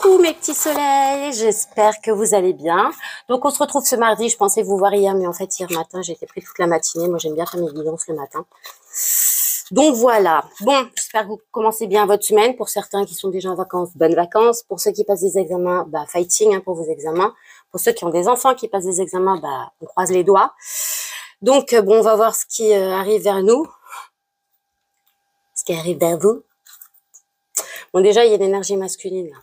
Coucou mes petits soleils, j'espère que vous allez bien. Donc on se retrouve ce mardi, je pensais vous voir hier, mais en fait hier matin j'ai été pris toute la matinée. Moi j'aime bien faire mes guidances le matin. Donc voilà, bon, j'espère que vous commencez bien votre semaine. Pour certains qui sont déjà en vacances, bonnes vacances. Pour ceux qui passent des examens, bah fighting pour vos examens. Pour ceux qui ont des enfants qui passent des examens, bah on croise les doigts. Donc bon, on va voir ce qui arrive vers nous, ce qui arrive vers vous. Bon déjà il y a l'énergie masculine là.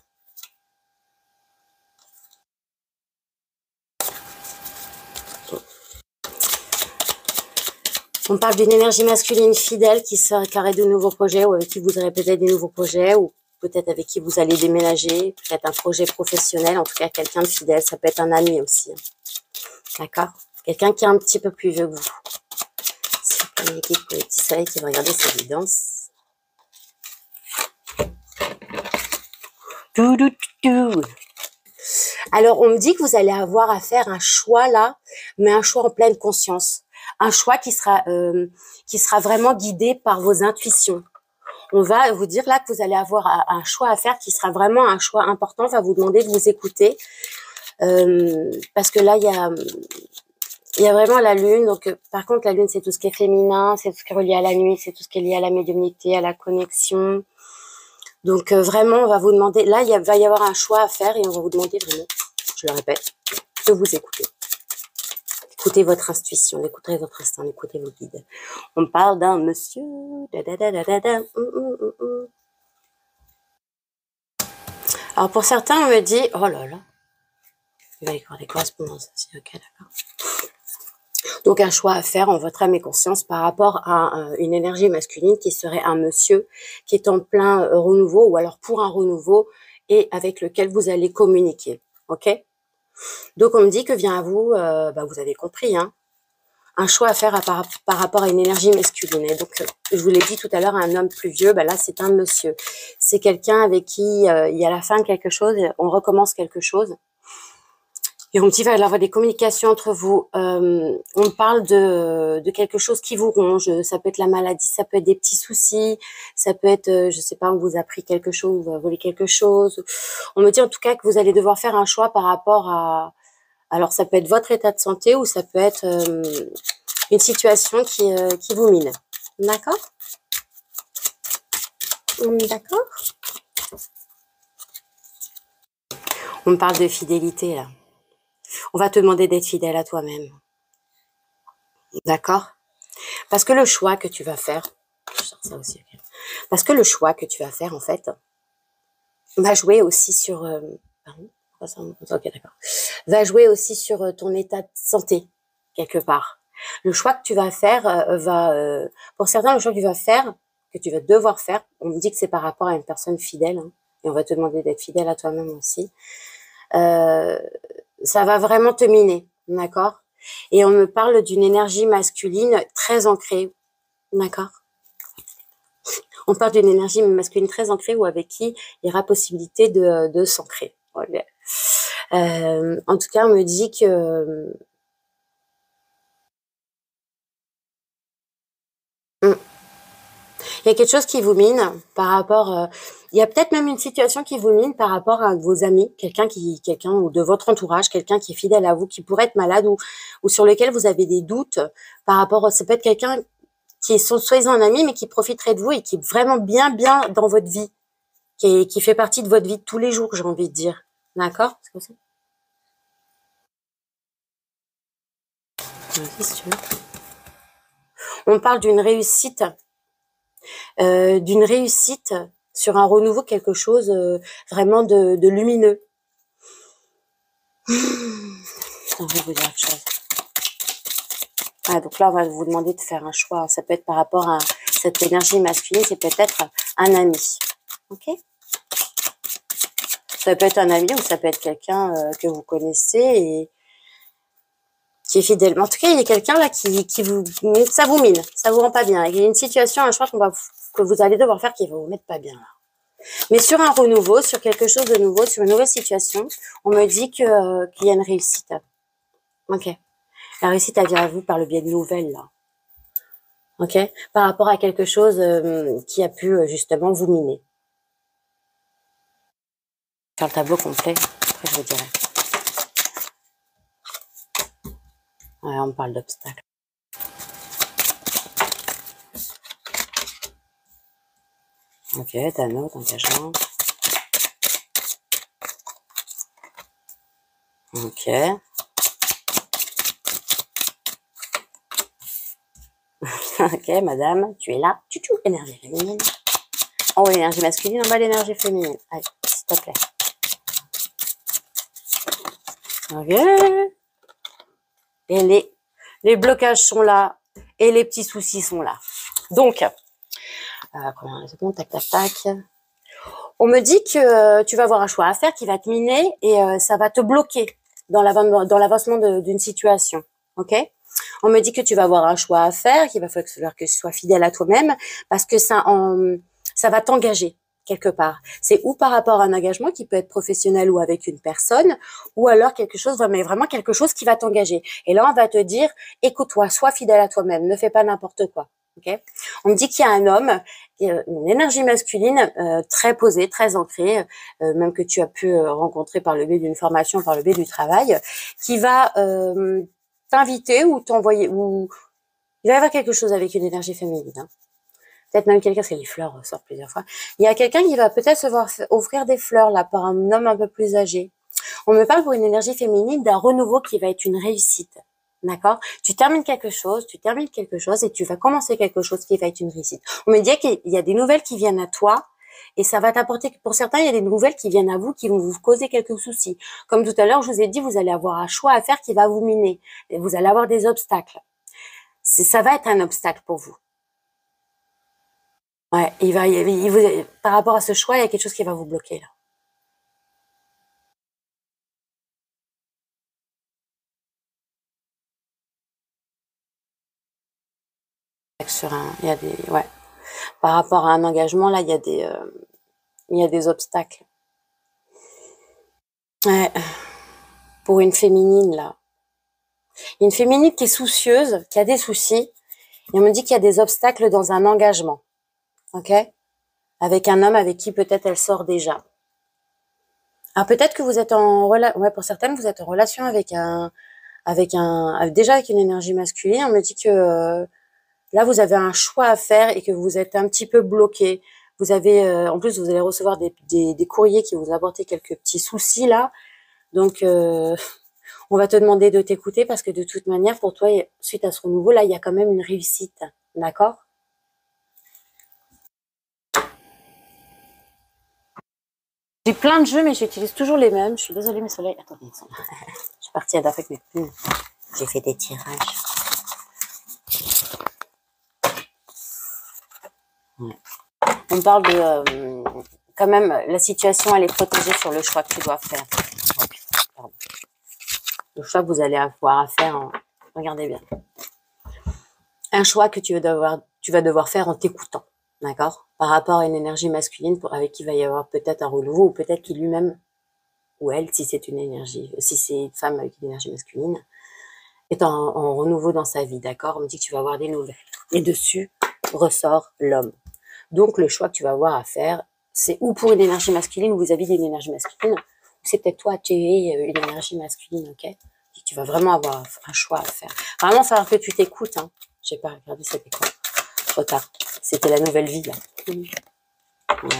On parle d'une énergie masculine fidèle qui aurait de nouveaux projets ou avec qui vous aurez peut-être des nouveaux projets ou peut-être avec qui vous allez déménager, peut-être un projet professionnel, en tout cas quelqu'un de fidèle, ça peut être un ami aussi. D'accord? Quelqu'un qui est un petit peu plus vieux que vous. C'est une équipe pour les petits soleils qui vont regarder ces guidances. Alors, on me dit que vous allez avoir à faire un choix là, mais un choix en pleine conscience. Un choix qui sera vraiment guidé par vos intuitions. On va vous dire là que vous allez avoir un choix à faire qui sera vraiment un choix important. On va vous demander de vous écouter. Parce que là, il y a vraiment la lune. Donc, par contre, la lune, c'est tout ce qui est féminin, c'est tout ce qui est relié à la nuit, c'est tout ce qui est lié à la médiumnité, à la connexion. Donc, vraiment, on va vous demander, là, va y avoir un choix à faire et on va vous demander vraiment, je le répète, de vous écouter. Écoutez votre intuition, écoutez votre instinct, écoutez vos guides. On parle d'un monsieur. Alors, pour certains, on me dit, oh là là, il va y avoir des correspondances aussi, ok, d'accord. Donc, un choix à faire en votre âme et conscience par rapport à une énergie masculine qui serait un monsieur qui est en plein renouveau ou alors pour un renouveau et avec lequel vous allez communiquer, ok? Donc, on me dit que vient à vous, vous avez compris, hein, un choix à faire par rapport à une énergie masculine. Et donc, je vous l'ai dit tout à l'heure, un homme plus vieux, là, c'est un monsieur. C'est quelqu'un avec qui il y a la fin de quelque chose, on recommence quelque chose. Et on me dit, il va y avoir des communications entre vous. On parle de quelque chose qui vous ronge. Ça peut être la maladie, ça peut être des petits soucis, ça peut être, je sais pas, on vous a pris quelque chose, on vous a volé quelque chose. On me dit en tout cas que vous allez devoir faire un choix par rapport à... Alors, ça peut être votre état de santé ou ça peut être une situation qui vous mine. D'accord? D'accord? On me parle de fidélité, là. On va te demander d'être fidèle à toi-même. D'accord? Parce que le choix que tu vas faire, je sors ça aussi, okay. Parce que le choix que tu vas faire, en fait, va jouer aussi sur... ok, d'accord. Va jouer aussi sur ton état de santé, quelque part. Le choix que tu vas faire pour certains, le choix que tu vas faire, que tu vas devoir faire, on me dit que c'est par rapport à une personne fidèle, hein, et on va te demander d'être fidèle à toi-même aussi. Ça va vraiment te miner, d'accord? Et on me parle d'une énergie masculine très ancrée, d'accord? On parle d'une énergie masculine très ancrée ou avec qui il y aura possibilité de s'ancrer. Okay. En tout cas, on me dit que... il y a quelque chose qui vous mine par rapport... il y a peut-être même une situation qui vous mine par rapport à vos amis, quelqu'un ou de votre entourage, quelqu'un qui est fidèle à vous, qui pourrait être malade ou sur lequel vous avez des doutes par rapport... Ça peut être quelqu'un qui est soi-disant un ami, mais qui profiterait de vous et qui est vraiment bien dans votre vie, qui fait partie de votre vie de tous les jours, j'ai envie de dire. D'accord? C'est comme ça. Vas-y, si tu veux. On parle d'une réussite sur un renouveau, quelque chose vraiment de lumineux. Je vais vous dire autre chose. Ah, donc là, on va vous demander de faire un choix. Ça peut être par rapport à cette énergie masculine, c'est peut-être un ami. Ok? Ça peut être un ami ou ça peut être quelqu'un que vous connaissez et qui est fidèle. En tout cas, il y a quelqu'un là qui vous... Ça vous mine, ça vous rend pas bien. Il y a une situation, un choix que vous allez devoir faire qui va vous mettre pas bien là. Mais sur un renouveau, sur quelque chose de nouveau, sur une nouvelle situation, on me dit qu'il y a une réussite. Ok. La réussite, elle vient à vous par le biais de nouvelles, là. Ok. Par rapport à quelque chose qui a pu justement vous miner. Faire le tableau complet, après je vous dirai. Ouais, on parle d'obstacles. Ok, t'as un autre engagement. Ok. Ok, madame, tu es là. Tutu, énergie féminine. En haut, l'énergie masculine, en bas, l'énergie féminine. Allez, s'il te plaît. Ok. Et les blocages sont là. Et les petits soucis sont là. Donc, c'est bon, tac, tac, tac. On me dit que tu vas avoir un choix à faire qui va te miner et ça va te bloquer dans l'avancement d'une situation. Ok? On me dit que tu vas avoir un choix à faire, qu'il va falloir que tu sois fidèle à toi-même parce que ça va t'engager quelque part. C'est ou par rapport à un engagement qui peut être professionnel ou avec une personne, ou alors quelque chose, mais vraiment quelque chose qui va t'engager. Et là, on va te dire, écoute-toi, sois fidèle à toi-même, ne fais pas n'importe quoi. Okay. On me dit qu'il y a un homme, une énergie masculine très posée, très ancrée, même que tu as pu rencontrer par le biais d'une formation, par le biais du travail, qui va t'inviter ou t'envoyer, ou il va y avoir quelque chose avec une énergie féminine. Hein. Peut-être même quelqu'un, parce que les fleurs ressortent plusieurs fois. Il y a quelqu'un qui va peut-être se voir offrir des fleurs là par un homme un peu plus âgé. On me parle pour une énergie féminine d'un renouveau qui va être une réussite. D'accord? Tu termines quelque chose et tu vas commencer quelque chose qui va être une réussite. On me dit qu'il y a des nouvelles qui viennent à toi et ça va t'apporter, pour certains, il y a des nouvelles qui viennent à vous qui vont vous causer quelques soucis. Comme tout à l'heure, je vous ai dit, vous allez avoir un choix à faire qui va vous miner. Et vous allez avoir des obstacles. Ça va être un obstacle pour vous. Ouais, par rapport à ce choix, il y a quelque chose qui va vous bloquer là. Il y a des, ouais. Par rapport à un engagement, là, il y a des obstacles. Ouais. Pour une féminine, là. Une féminine qui est soucieuse, qui a des soucis. Et on me dit qu'il y a des obstacles dans un engagement. Ok? Avec un homme avec qui peut-être elle sort déjà. Alors peut-être que vous êtes en relation, ouais, pour certaines, vous êtes en relation déjà avec une énergie masculine. On me dit que là, vous avez un choix à faire et que vous êtes un petit peu bloqué. Vous avez, en plus, vous allez recevoir des courriers qui vous apportent quelques petits soucis là. Donc, on va te demander de t'écouter parce que de toute manière, pour toi, suite à ce renouveau, là, il y a quand même une réussite. D'accord? J'ai plein de jeux, mais j'utilise toujours les mêmes. Je suis désolée, mes soleils. Attendez, je suis partie à avec mes plumes. J'ai fait des tirages. Ouais. On parle de... quand même, la situation, elle est protégée sur le choix que tu dois faire. Pardon. Le choix que vous allez avoir à faire, regardez bien. Un choix que tu vas devoir faire en t'écoutant, d'accord? Par rapport à une énergie masculine avec qui il va y avoir peut-être un renouveau, ou peut-être qu'il lui-même, ou elle, si c'est une femme avec une énergie masculine, est en renouveau dans sa vie, d'accord? On me dit que tu vas avoir des nouvelles. Et dessus ressort l'homme. Donc, le choix que tu vas avoir à faire, c'est ou pour une énergie masculine, ou vis-à-vis d'une énergie masculine, ou c'est peut-être toi, tu es une énergie masculine, ok? Et tu vas vraiment avoir un choix à faire. Vraiment, il va falloir que tu t'écoutes, hein. J'ai pas regardé, c'était quoi? Trop tard. C'était la nouvelle vie, là. Ouais.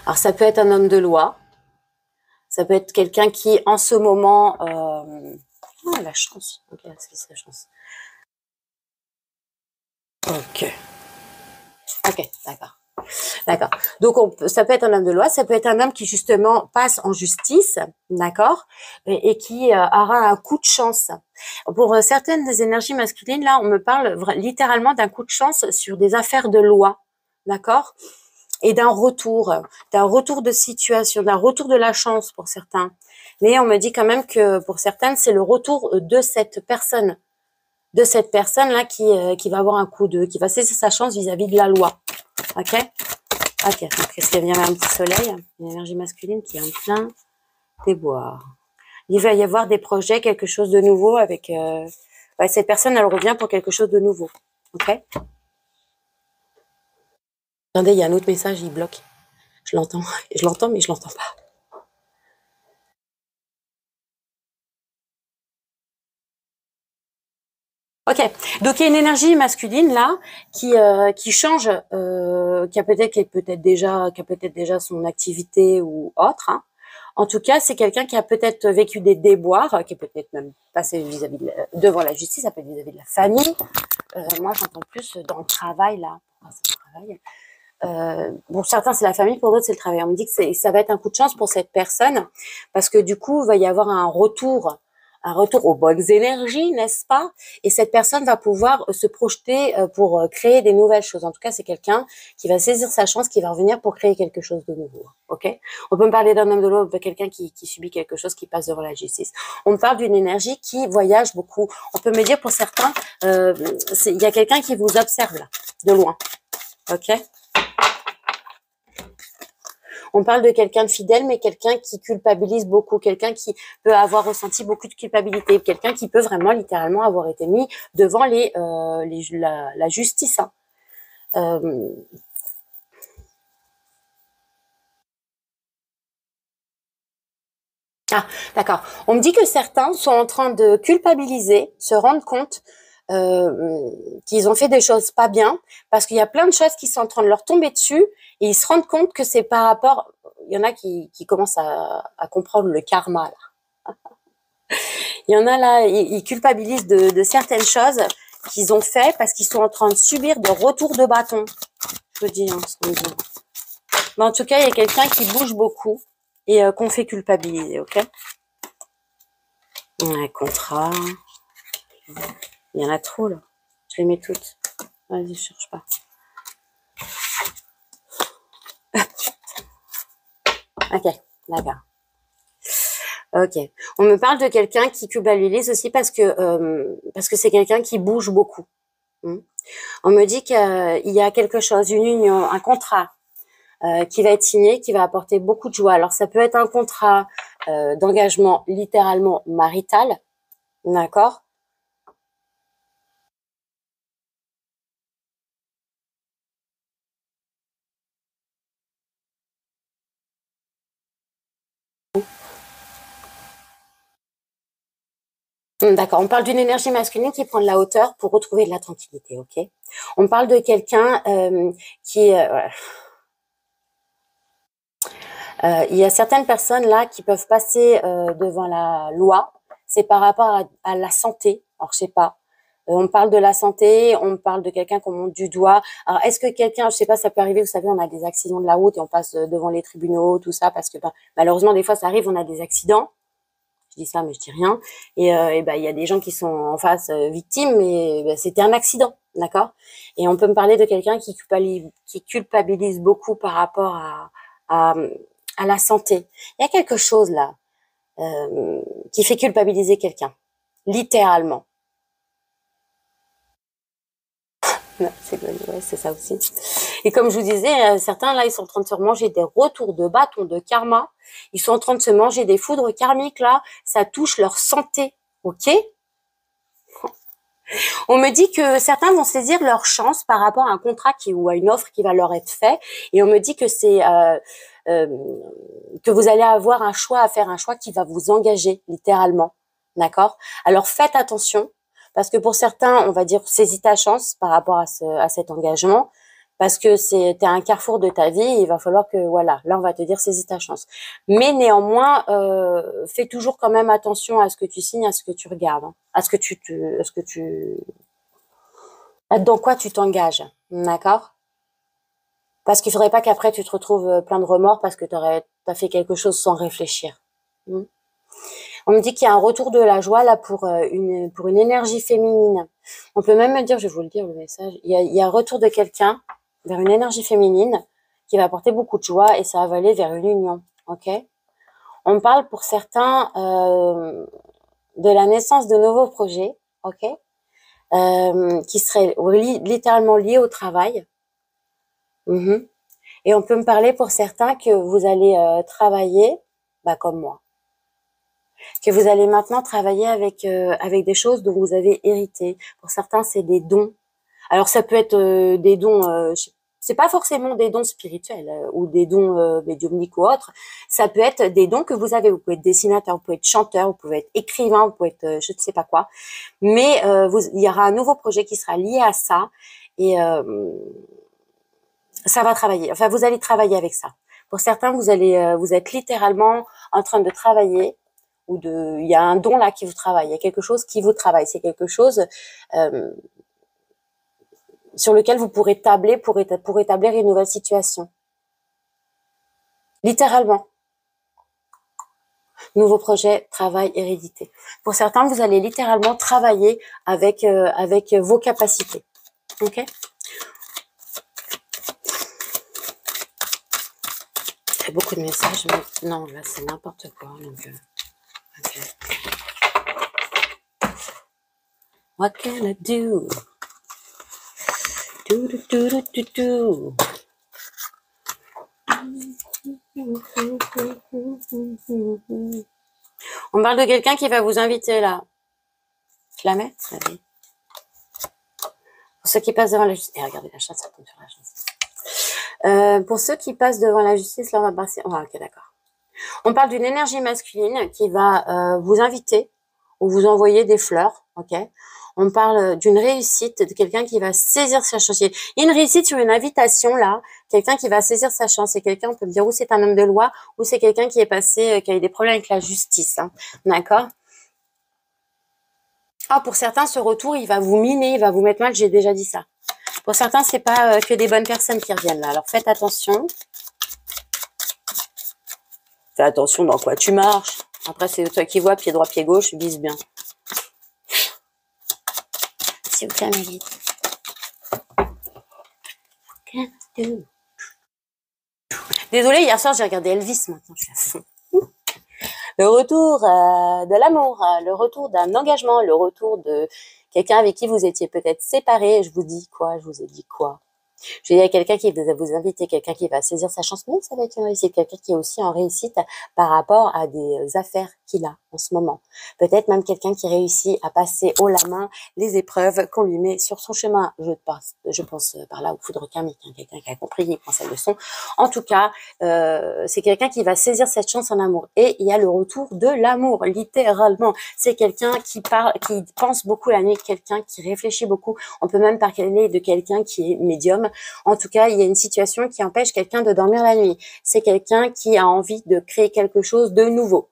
Alors, ça peut être un homme de loi. Ça peut être quelqu'un qui, en ce moment... Oh, la chance. Ok, c'est la chance. Ok. Ok, d'accord. D'accord. Donc, ça peut être un homme de loi, ça peut être un homme qui, justement, passe en justice, d'accord, et qui aura un coup de chance. Pour certaines des énergies masculines, là, on me parle littéralement d'un coup de chance sur des affaires de loi, d'accord, et d'un retour de situation, d'un retour de la chance pour certains. Mais on me dit quand même que pour certaines, c'est le retour de cette personne-là qui va avoir qui va saisir sa chance vis-à-vis de la loi. Ok? Ok, donc est-ce qu'il y a un petit soleil, une énergie masculine qui est en plein déboire. Il va y avoir des projets, quelque chose de nouveau avec... ouais, cette personne, elle revient pour quelque chose de nouveau. Ok? Attendez, il y a un autre message, il bloque. Je l'entends, mais je l'entends pas. Ok, donc il y a une énergie masculine là qui change, qui a peut-être déjà son activité ou autre. Hein. En tout cas, c'est quelqu'un qui a peut-être vécu des déboires, qui est peut-être même passé vis-à-vis devant la justice, ça peut être vis-à-vis de la famille. Moi, j'entends plus dans le travail là. C'est le travail. Pour certains, c'est la famille, pour d'autres, c'est le travail. On me dit que ça va être un coup de chance pour cette personne parce que du coup, il va y avoir un retour aux bonnes énergies, n'est-ce pas? Et cette personne va pouvoir se projeter pour créer des nouvelles choses. En tout cas, c'est quelqu'un qui va saisir sa chance, qui va revenir pour créer quelque chose de nouveau. Ok? On peut me parler d'un homme de l'eau, de quelqu'un qui subit quelque chose, qui passe devant la justice. On me parle d'une énergie qui voyage beaucoup. On peut me dire pour certains, il y a quelqu'un qui vous observe là, de loin. Ok? On parle de quelqu'un de fidèle, mais quelqu'un qui culpabilise beaucoup, quelqu'un qui peut avoir ressenti beaucoup de culpabilité, quelqu'un qui peut vraiment littéralement avoir été mis devant la justice. Hein. Euh, Ah, d'accord. On me dit que certains sont en train de culpabiliser, se rendre compte qu'ils ont fait des choses pas bien, parce qu'il y a plein de choses qui sont en train de leur tomber dessus, et ils se rendent compte que c'est par rapport... Il y en a qui commencent à comprendre le karma. Là. Il y en a là, ils culpabilisent de certaines choses qu'ils ont fait parce qu'ils sont en train de subir des retours de bâton. Je dis, hein, ce qu'on dit. Mais en tout cas, il y a quelqu'un qui bouge beaucoup et qu'on fait culpabiliser, ok? Un contrat. Il y en a trop, là. Je les mets toutes. Vas-y, je cherche pas. Ok, d'accord. Ok. On me parle de quelqu'un qui culpabilise aussi parce que c'est quelqu'un qui bouge beaucoup. On me dit qu'il y a quelque chose, une union, un contrat qui va être signé, qui va apporter beaucoup de joie. Alors ça peut être un contrat d'engagement littéralement marital, d'accord? D'accord, on parle d'une énergie masculine qui prend de la hauteur pour retrouver de la tranquillité, ok? On parle de quelqu'un qui... il y a certaines personnes là qui peuvent passer devant la loi, c'est par rapport à la santé, alors je sais pas. On parle de la santé, on parle de quelqu'un qu'on monte du doigt. Alors, est-ce que quelqu'un, je sais pas, ça peut arriver, vous savez, on a des accidents de la route et on passe devant les tribunaux, tout ça, parce que ben, malheureusement, des fois, ça arrive, on a des accidents. Je dis ça, mais je dis rien. Et ben, il y a des gens qui sont en face victimes, mais ben, c'était un accident, d'accord? Et on peut me parler de quelqu'un qui culpabilise beaucoup par rapport à, à la santé. Il y a quelque chose là qui fait culpabiliser quelqu'un, littéralement. Ouais, c'est ça aussi. Et comme je vous disais, certains là, ils sont en train de se manger des retours de bâton de karma. Ils sont en train de se manger des foudres karmiques là. Ça touche leur santé, ok? On me dit que certains vont saisir leur chance par rapport à un contrat ou à une offre qui va leur être fait. Et on me dit que euh, que vous allez avoir un choix à faire, un choix qui va vous engager littéralement, d'accord? Alors faites attention. Parce que pour certains, on va dire saisis ta chance par rapport à cet engagement, parce que t'es à un carrefour de ta vie, il va falloir que voilà, là on va te dire saisis ta chance. Mais néanmoins, fais toujours quand même attention à ce que tu signes, à ce que tu regardes, hein, dans quoi tu t'engages, d'accord? Parce qu'il faudrait pas qu'après tu te retrouves plein de remords parce que t'as fait quelque chose sans réfléchir. Hmm. On me dit qu'il y a un retour de la joie là pour une énergie féminine. On peut même me dire, je vais vous le dire le message, il y a un retour de quelqu'un vers une énergie féminine qui va apporter beaucoup de joie et ça va aller vers une union. Ok? On parle pour certains de la naissance de nouveaux projets, ok? Qui seraient littéralement liés au travail. Mhm. Et on peut me parler pour certains que vous allez travailler, bah, comme moi, que vous allez maintenant travailler avec des choses dont vous avez hérité. Pour certains, c'est des dons. Alors ça peut être des dons c'est pas forcément des dons spirituels ou des dons médiumniques ou autres. Ça peut être des dons que vous avez. Vous pouvez être dessinateur, vous pouvez être chanteur, vous pouvez être écrivain, vous pouvez être je ne sais pas quoi. Mais il y aura un nouveau projet qui sera lié à ça et ça va travailler. Enfin, vous allez travailler avec ça. Pour certains, vous êtes littéralement en train de travailler il y a un don là qui vous travaille. Il y a quelque chose qui vous travaille. C'est quelque chose sur lequel vous pourrez tabler pour établir une nouvelle situation. Littéralement. Nouveau projet, travail, hérédité. Pour certains, vous allez littéralement travailler avec vos capacités. Ok? Il y a beaucoup de messages, mais non, là, c'est n'importe quoi. Donc, okay. What can I do? Do. On parle de quelqu'un qui va vous inviter là. Je la mets? Allez. Pour ceux qui passent devant la justice. Et regardez la chance, ça tombe sur la chance. Pour ceux qui passent devant la justice, là on va passer. Oh, ok, d'accord. On parle d'une énergie masculine qui va vous inviter ou vous envoyer des fleurs, ok? On parle d'une réussite, de quelqu'un qui va saisir sa chance. Il y a une réussite sur une invitation là, quelqu'un qui va saisir sa chance. Et quelqu'un, on peut me dire, ou c'est un homme de loi, ou c'est quelqu'un qui est passé, qui a eu des problèmes avec la justice, hein, d'accord? Ah, pour certains, ce retour, il va vous miner, il va vous mettre mal, j'ai déjà dit ça. Pour certains, c'est pas que des bonnes personnes qui reviennent là. Alors faites attention. Fais attention dans quoi tu marches. Après, c'est toi qui vois, pied droit, pied gauche, vise bien. S'il vous plaît, Mélite. Désolée, hier soir, j'ai regardé Elvis, maintenant je suis à fond. Le retour de l'amour, le retour d'un engagement, le retour de quelqu'un avec qui vous étiez peut-être séparés. Je vous dis quoi? Je vous ai dit quoi? Je vais dire quelqu'un qui va vous inviter, quelqu'un qui va saisir sa chance, mais ça va être une réussite, quelqu'un qui est aussi en réussite par rapport à des affaires qu'il a en ce moment. Peut-être même quelqu'un qui réussit à passer haut la main les épreuves qu'on lui met sur son chemin. Je pense par là au foudre karmique, hein, quelqu'un qui a compris, qui prend sa leçon. En tout cas, c'est quelqu'un qui va saisir cette chance en amour. Et il y a le retour de l'amour, littéralement. C'est quelqu'un qui pense beaucoup la nuit, quelqu'un qui réfléchit beaucoup. On peut même parler de quelqu'un qui est médium. En tout cas, il y a une situation qui empêche quelqu'un de dormir la nuit. C'est quelqu'un qui a envie de créer quelque chose de nouveau.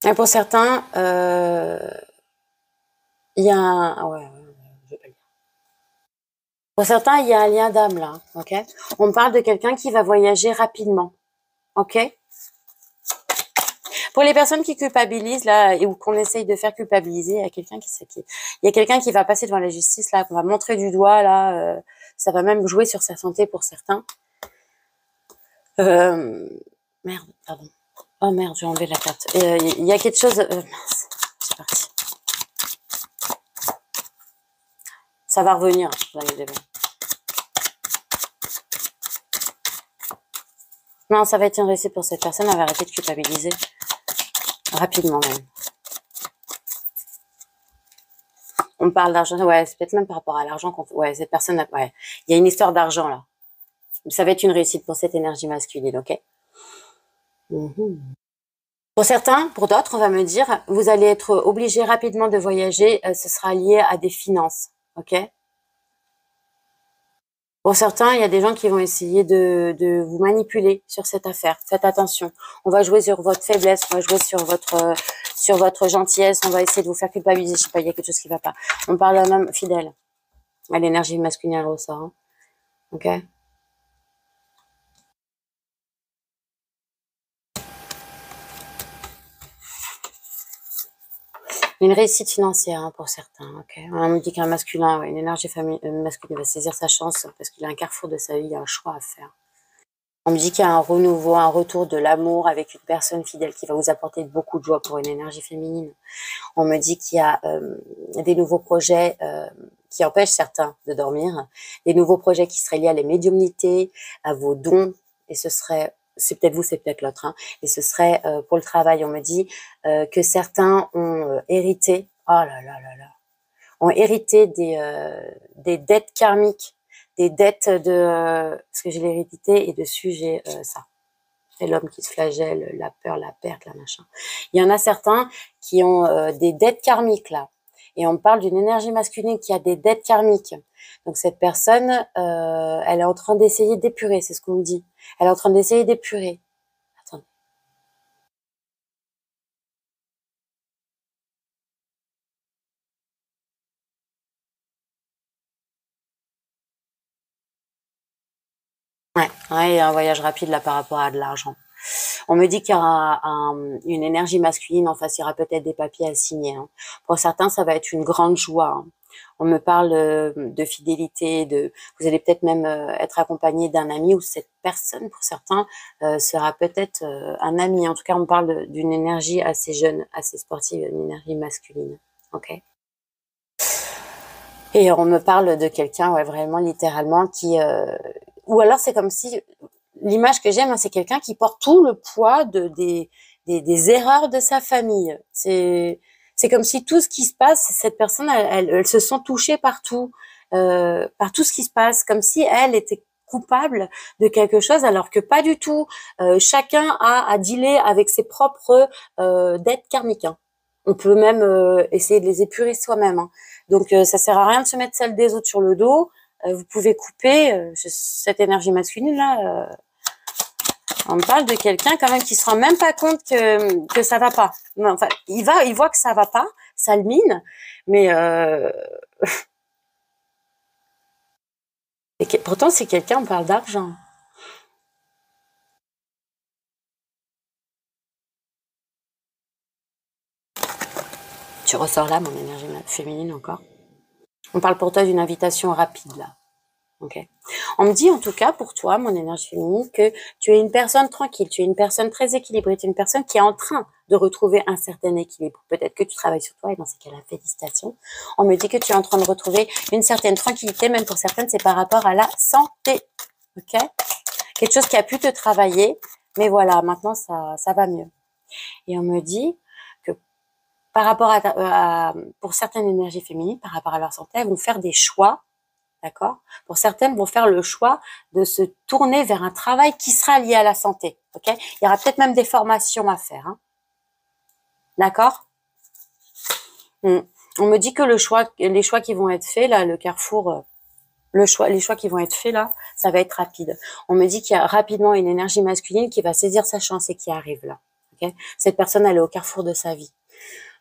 Et pour certains, il y a un... Ouais, je vais pas le dire. Pour certains, il y a un lien d'âme là, ok? On parle de quelqu'un qui va voyager rapidement, ok? Pour les personnes qui culpabilisent là ou qu'on essaye de faire culpabiliser, il y a quelqu'un qui va passer devant la justice là, qu'on va montrer du doigt là. Ça va même jouer sur sa santé pour certains. Merde, pardon. Oh merde, j'ai enlevé la carte. Il y a quelque chose. Mince, c'est parti. Ça va revenir. Non, ça va être une réussite pour cette personne. Elle va arrêter de culpabiliser rapidement même. On parle d'argent, ouais, c'est peut-être même par rapport à l'argent qu'on fait. Ouais, cette personne, ouais, il y a une histoire d'argent là. Ça va être une réussite pour cette énergie masculine, ok? Pour certains, pour d'autres, on va me dire, vous allez être obligé rapidement de voyager, ce sera lié à des finances, ok? Pour certains, il y a des gens qui vont essayer de vous manipuler sur cette affaire. Faites attention. On va jouer sur votre faiblesse, on va jouer sur votre gentillesse, on va essayer de vous faire culpabiliser. Je sais pas, il y a quelque chose qui va pas. On parle d'un homme fidèle. À l'énergie masculine, elle ressort. Hein. Ok? Une réussite financière hein, pour certains. Ok? On me dit qu'un masculin, ouais, une énergie masculine va saisir sa chance parce qu'il a un carrefour de sa vie, il y a un choix à faire. On me dit qu'il y a un renouveau, un retour de l'amour avec une personne fidèle qui va vous apporter beaucoup de joie pour une énergie féminine. On me dit qu'il y a des nouveaux projets qui empêchent certains de dormir, des nouveaux projets qui seraient liés à la médiumnité, à vos dons, et ce serait, c'est peut-être vous, c'est peut-être l'autre, hein, et ce serait pour le travail. On me dit que certains ont hérité, oh là là là là, ont hérité des dettes karmiques des dettes de... parce que j'ai l'hérédité et dessus j'ai ça. C'est l'homme qui se flagelle, la peur, la perte, la machin. Il y en a certains qui ont des dettes karmiques là. Et on parle d'une énergie masculine qui a des dettes karmiques. Donc cette personne, elle est en train d'essayer d'épurer, c'est ce qu'on me dit. Elle est en train d'essayer d'épurer. Attends. Ouais, il y a un voyage rapide là par rapport à de l'argent. On me dit qu'il y aura une énergie masculine en face, il y aura peut-être des papiers à signer. Hein. Pour certains, ça va être une grande joie. Hein. On me parle de fidélité, vous allez peut-être même être accompagné d'un ami ou cette personne, pour certains, sera peut-être un ami. En tout cas, on parle d'une énergie assez jeune, assez sportive, une énergie masculine. Ok. Et on me parle de quelqu'un, ouais, vraiment littéralement, qui... ou alors c'est comme si... L'image que j'aime, c'est quelqu'un qui porte tout le poids des erreurs de sa famille. C'est comme si tout ce qui se passe, cette personne, elle se sent touchée par tout ce qui se passe, comme si elle était coupable de quelque chose, alors que pas du tout. Chacun a à dealer avec ses propres dettes karmiques. Hein. On peut même essayer de les épurer soi-même. Hein. Donc ça sert à rien de se mettre celle des autres sur le dos. Vous pouvez couper cette énergie masculine là. On me parle de quelqu'un quand même qui se rend même pas compte que ça va pas. Non, enfin, il voit que ça va pas, ça le mine, mais pourtant c'est quelqu'un. On parle d'argent. Tu ressors là, mon énergie féminine encore. On parle pour toi d'une invitation rapide là. Ok. On me dit en tout cas pour toi, mon énergie féminine, que tu es une personne tranquille, tu es une personne très équilibrée, tu es une personne qui est en train de retrouver un certain équilibre. Peut-être que tu travailles sur toi et dans ces cas-là, félicitations. On me dit que tu es en train de retrouver une certaine tranquillité, même pour certaines, c'est par rapport à la santé. Ok. Quelque chose qui a pu te travailler, mais voilà, maintenant ça va mieux. Et on me dit que par rapport pour certaines énergies féminines, par rapport à leur santé, elles vont faire des choix. D'accord. Pour certaines, vont faire le choix de se tourner vers un travail qui sera lié à la santé. Ok. Il y aura peut-être même des formations à faire. Hein. D'accord. On me dit que les choix qui vont être faits là, le carrefour, les choix qui vont être faits là, ça va être rapide. On me dit qu'il y a rapidement une énergie masculine qui va saisir sa chance et qui arrive là. Ok. Cette personne, elle est au carrefour de sa vie.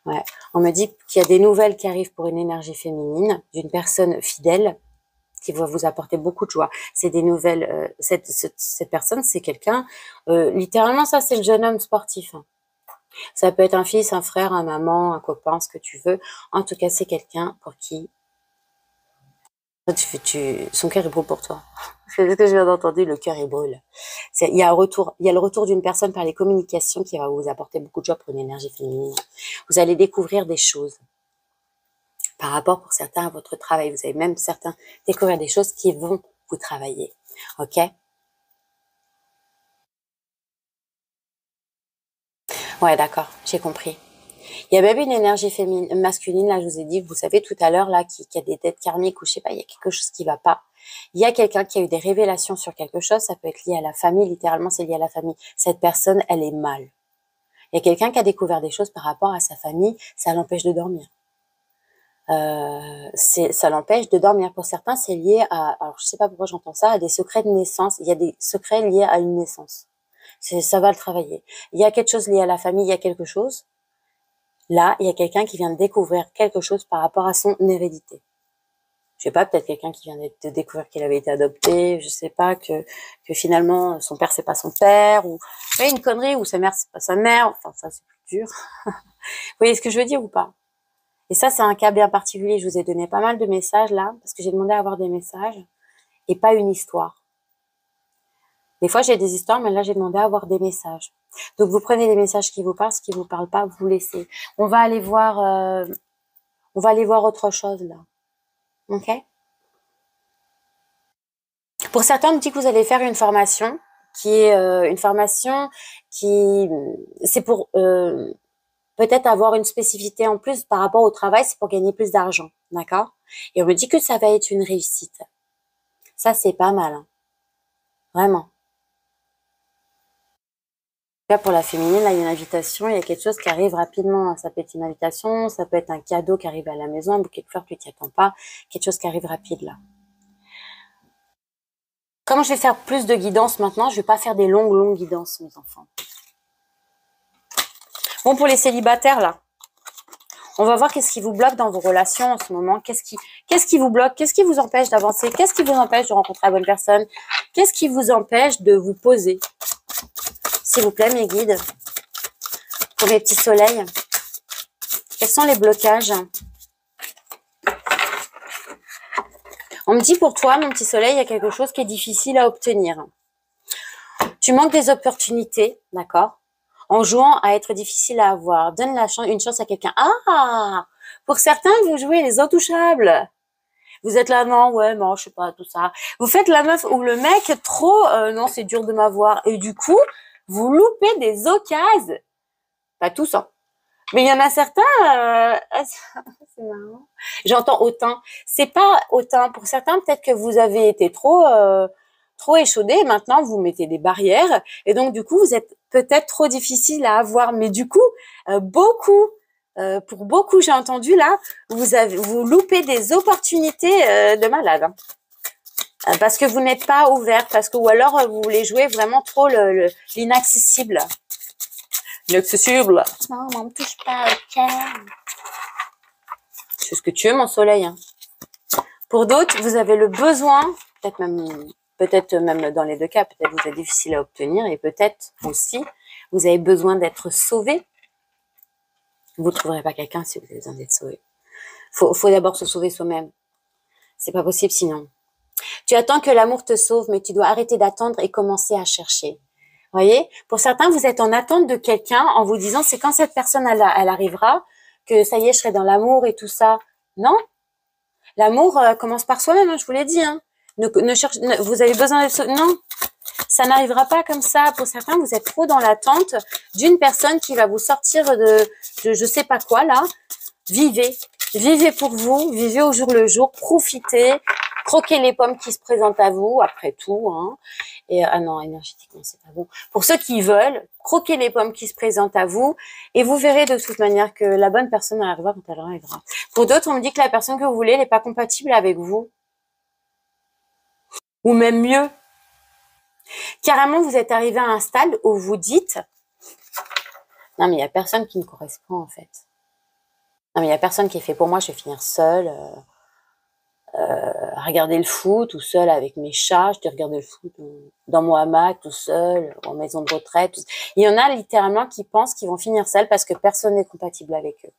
Ouais. On me dit qu'il y a des nouvelles qui arrivent pour une énergie féminine, d'une personne fidèle, qui va vous apporter beaucoup de joie. C'est des nouvelles. Cette personne, c'est quelqu'un. Littéralement, ça, c'est le jeune homme sportif. Hein. Ça peut être un fils, un frère, un maman, un copain, ce que tu veux. En tout cas, c'est quelqu'un pour qui son cœur est brûle pour toi. C'est ce que je viens d'entendre, le cœur est brûle. Il y a le retour d'une personne par les communications qui va vous apporter beaucoup de joie pour une énergie féminine. Vous allez découvrir des choses. Par rapport pour certains à votre travail. Vous allez même certains découvrir des choses qui vont vous travailler. Ok? Ouais, d'accord, j'ai compris. Il y a même une énergie féminine, masculine, là, je vous ai dit, vous savez tout à l'heure, là, qui a des dettes karmiques ou je sais pas, il y a quelque chose qui va pas. Il y a quelqu'un qui a eu des révélations sur quelque chose, ça peut être lié à la famille, littéralement, c'est lié à la famille. Cette personne, elle est mal. Il y a quelqu'un qui a découvert des choses par rapport à sa famille, ça l'empêche de dormir. Ça l'empêche de dormir. Pour certains, c'est lié alors je sais pas pourquoi j'entends ça, à des secrets de naissance. Il y a des secrets liés à une naissance. Ça va le travailler. Il y a quelque chose lié à la famille, il y a quelque chose. Là, il y a quelqu'un qui vient de découvrir quelque chose par rapport à son hérédité. Je sais pas, peut-être quelqu'un qui vient de découvrir qu'il avait été adopté, je sais pas, que finalement, son père c'est pas son père, ou une connerie, ou sa mère c'est pas sa mère, enfin ça c'est plus dur. Vous voyez ce que je veux dire ou pas? Et ça, c'est un cas bien particulier. Je vous ai donné pas mal de messages là, parce que j'ai demandé à avoir des messages et pas une histoire. Des fois, j'ai des histoires, mais là, j'ai demandé à avoir des messages. Donc, vous prenez les messages qui vous parlent, ce qui vous parle pas, vous laissez. On va aller voir autre chose là. Ok? Pour certains, on me dit que vous allez faire une formation qui est une formation qui c'est pour peut-être avoir une spécificité en plus par rapport au travail, c'est pour gagner plus d'argent, d'accord? Et on me dit que ça va être une réussite. Ça, c'est pas mal. Hein. Vraiment. Là, pour la féminine, là, il y a une invitation, il y a quelque chose qui arrive rapidement. Ça peut être une invitation, ça peut être un cadeau qui arrive à la maison, un bouquet de fleurs, tu t'y attends pas. Quelque chose qui arrive rapide, là. Comme je vais faire plus de guidance maintenant, je vais pas faire des longues guidances, mes enfants. Bon, pour les célibataires, là. On va voir qu'est-ce qui vous bloque dans vos relations en ce moment. Qu'est-ce qui vous bloque? Qu'est-ce qui vous empêche d'avancer? Qu'est-ce qui vous empêche de rencontrer la bonne personne? Qu'est-ce qui vous empêche de vous poser? S'il vous plaît, mes guides. Pour mes petits soleils. Quels sont les blocages? On me dit pour toi, mon petit soleil, il y a quelque chose qui est difficile à obtenir. Tu manques des opportunités, d'accord? En jouant à être difficile à avoir. Donne une chance à quelqu'un. Ah! Pour certains, vous jouez les intouchables. Vous êtes là, non, ouais, non, je sais pas, tout ça. Vous faites la meuf ou le mec trop, non, c'est dur de m'avoir. Et du coup, vous loupez des occasions. Pas tous, hein. Mais il y en a certains, c'est marrant. J'entends autant. C'est pas autant. Pour certains, peut-être que vous avez été trop échaudé. Maintenant, vous mettez des barrières. Et donc, du coup, vous êtes peut-être trop difficile à avoir. Mais du coup, pour beaucoup, j'ai entendu là, vous loupez des opportunités de malade. Hein. Parce que vous n'êtes pas ouvert. Ou alors, vous voulez jouer vraiment trop l'inaccessible. Inaccessible. Non, on me touche pas au cœur. C'est ce que tu veux, mon soleil. Hein. Pour d'autres, vous avez le besoin, peut-être même dans les deux cas, peut-être vous êtes difficile à obtenir et peut-être aussi, vous avez besoin d'être sauvé. Vous ne trouverez pas quelqu'un si vous avez besoin d'être sauvé. Faut d'abord se sauver soi-même. C'est pas possible sinon. Tu attends que l'amour te sauve, mais tu dois arrêter d'attendre et commencer à chercher. Voyez, pour certains, vous êtes en attente de quelqu'un en vous disant c'est quand cette personne elle arrivera que ça y est, je serai dans l'amour et tout ça. Non, l'amour commence par soi-même. Hein, je vous l'ai dit. Hein. Vous avez besoin de non, ça n'arrivera pas comme ça. Pour certains, vous êtes trop dans l'attente d'une personne qui va vous sortir de je sais pas quoi là. Vivez pour vous, vivez au jour le jour, profitez, croquez les pommes qui se présentent à vous. Après tout. Hein. Et ah non, énergétiquement, c'est pas bon. Pour ceux qui veulent, croquez les pommes qui se présentent à vous et vous verrez de toute manière que la bonne personne arrivera quand elle arrivera. Pour d'autres, on me dit que la personne que vous voulez n'est pas compatible avec vous. Ou même mieux. Carrément, vous êtes arrivé à un stade où vous dites non, mais il n'y a personne qui me correspond en fait. Non, mais il n'y a personne qui est fait pour moi, je vais finir seule. Regarder le foot tout seul avec mes chats, je te regarder le foot dans mon hamac tout seul, en maison de retraite. Il y en a littéralement qui pensent qu'ils vont finir seuls parce que personne n'est compatible avec eux.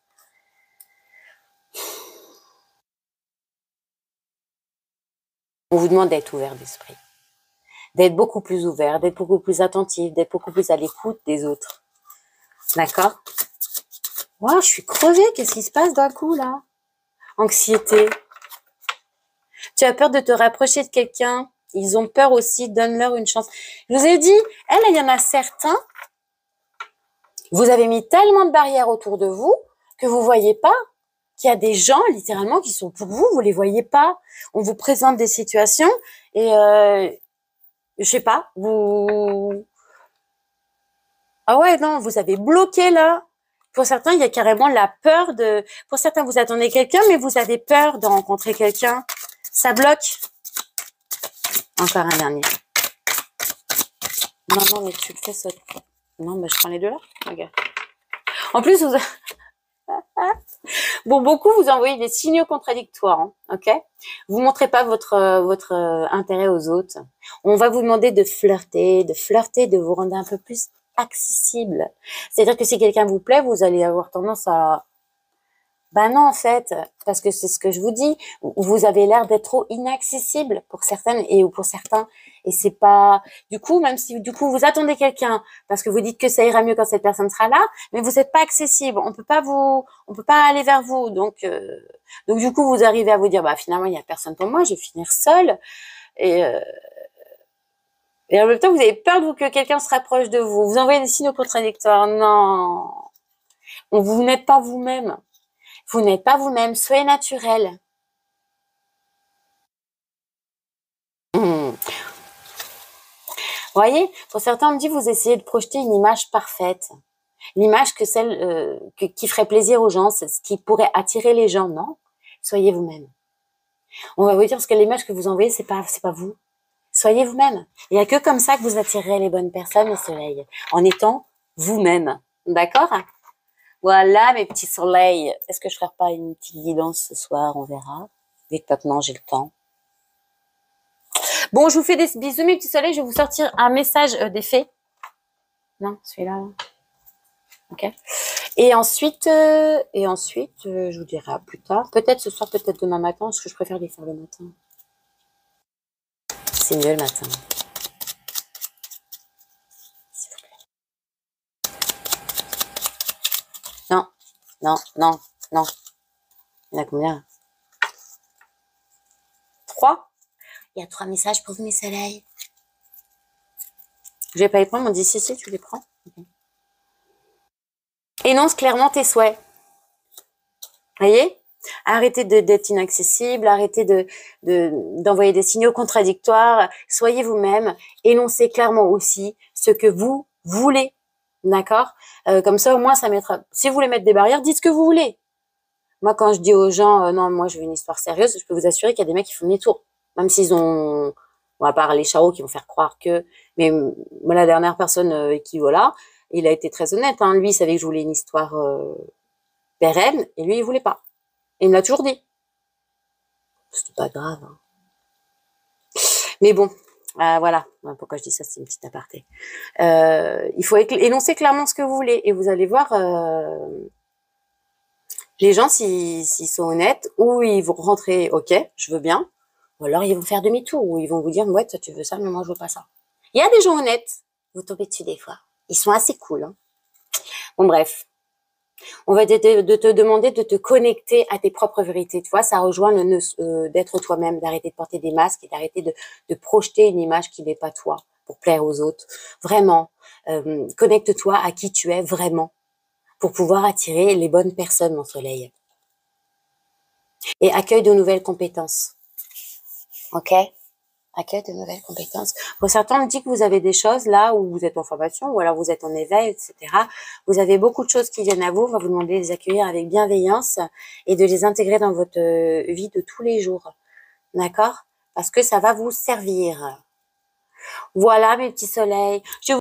On vous demande d'être ouvert d'esprit, d'être beaucoup plus ouvert, d'être beaucoup plus attentif, d'être beaucoup plus à l'écoute des autres. D'accord? Wow, je suis crevée, qu'est-ce qui se passe d'un coup là? Anxiété. Tu as peur de te rapprocher de quelqu'un. Ils ont peur aussi, donne-leur une chance. Je vous ai dit, il y en a certains, vous avez mis tellement de barrières autour de vous que vous voyez pas qu'il y a des gens, littéralement, qui sont pour vous, vous les voyez pas. On vous présente des situations et, je sais pas, ah ouais, non, vous avez bloqué là. Pour certains, il y a carrément la peur pour certains, vous attendez quelqu'un, mais vous avez peur de rencontrer quelqu'un. Ça bloque. Encore un dernier. Non, mais tu le fais sauter. Non, mais je prends les deux là. Regarde. En plus, bon, beaucoup vous envoyez des signaux contradictoires, hein, ok? Vous montrez pas votre intérêt aux autres. On va vous demander de flirter, de vous rendre un peu plus accessible. C'est-à-dire que si quelqu'un vous plaît, vous allez avoir tendance à ben non, en fait, parce que c'est ce que je vous dis, vous avez l'air d'être trop inaccessible pour certaines et ou pour certains. Et c'est pas, du coup, même si du coup vous attendez quelqu'un parce que vous dites que ça ira mieux quand cette personne sera là, mais vous n'êtes pas accessible. On peut pas aller vers vous. Donc du coup, vous arrivez à vous dire, bah finalement, il y a personne pour moi, je vais finir seule. Et en même temps, vous avez peur que quelqu'un se rapproche de vous. Vous envoyez des signaux contradictoires. Non, vous n'êtes pas vous-même. Vous n'êtes pas vous-même, soyez naturel. voyez, pour certains, on me dit, vous essayez de projeter une image parfaite. L'image que celle qui ferait plaisir aux gens, ce qui pourrait attirer les gens. Non, soyez vous-même. On va vous dire, parce que l'image que vous envoyez, c'est pas vous. Soyez vous-même. Il n'y a que comme ça que vous attirerez les bonnes personnes au soleil. En étant vous-même. D'accord? Voilà, mes petits soleils. Est-ce que je ferai pas une petite guidance ce soir? On verra. Vite maintenant, j'ai le temps. Bon, je vous fais des bisous, mes petits soleils. Je vais vous sortir un message des fées. Non, celui-là. Ok. Et ensuite, je vous dirai à plus tard. Peut-être ce soir, peut-être demain matin, parce que je préfère les faire le matin. C'est mieux le matin. S'il vous plaît. Non, non, non, non. Il y en a combien? 3? Il y a 3 messages pour vous, mes soleils. Je vais pas les prendre, on dit si, tu les prends. Okay. Énonce clairement tes souhaits. Voyez? Arrêtez d'être inaccessible, arrêtez d'envoyer des signaux contradictoires. Soyez vous-même. Énoncez clairement aussi ce que vous voulez. D'accord? Comme ça, au moins, ça mettra... Si vous voulez mettre des barrières, dites ce que vous voulez. Moi, quand je dis aux gens, non, moi, je veux une histoire sérieuse, je peux vous assurer qu'il y a des mecs qui font demi-tour. Même s'ils ont... Bon, à part les charros qui vont faire croire que... Mais moi, la dernière personne qui, voilà, il a été très honnête. Hein. Lui, il savait que je voulais une histoire pérenne, et lui, il voulait pas. Et il me l'a toujours dit. C'était pas grave. Hein. Mais bon, voilà. Pourquoi je dis ça, c'est une petite aparté. Il faut énoncer clairement ce que vous voulez. Et vous allez voir... les gens, s'ils sont honnêtes, ou ils vont rentrer, ok, je veux bien, ou alors ils vont faire demi-tour, ou ils vont vous dire, ouais, toi tu veux ça, mais moi je veux pas ça. Il y a des gens honnêtes, vous tombez dessus des fois. Ils sont assez cool. Hein. Bon, bref. On va de te demander de te connecter à tes propres vérités. Tu vois, ça rejoint d'être toi-même, d'arrêter de porter des masques et d'arrêter de projeter une image qui n'est pas toi pour plaire aux autres. Vraiment, connecte-toi à qui tu es vraiment, pour pouvoir attirer les bonnes personnes, mon soleil. Et accueille de nouvelles compétences. Ok? Accueille de nouvelles compétences. Pour certains, on me dit que vous avez des choses là où vous êtes en formation ou alors vous êtes en éveil, etc. Vous avez beaucoup de choses qui viennent à vous. On va vous demander de les accueillir avec bienveillance et de les intégrer dans votre vie de tous les jours. D'accord? Parce que ça va vous servir. Voilà, mes petits soleils. Je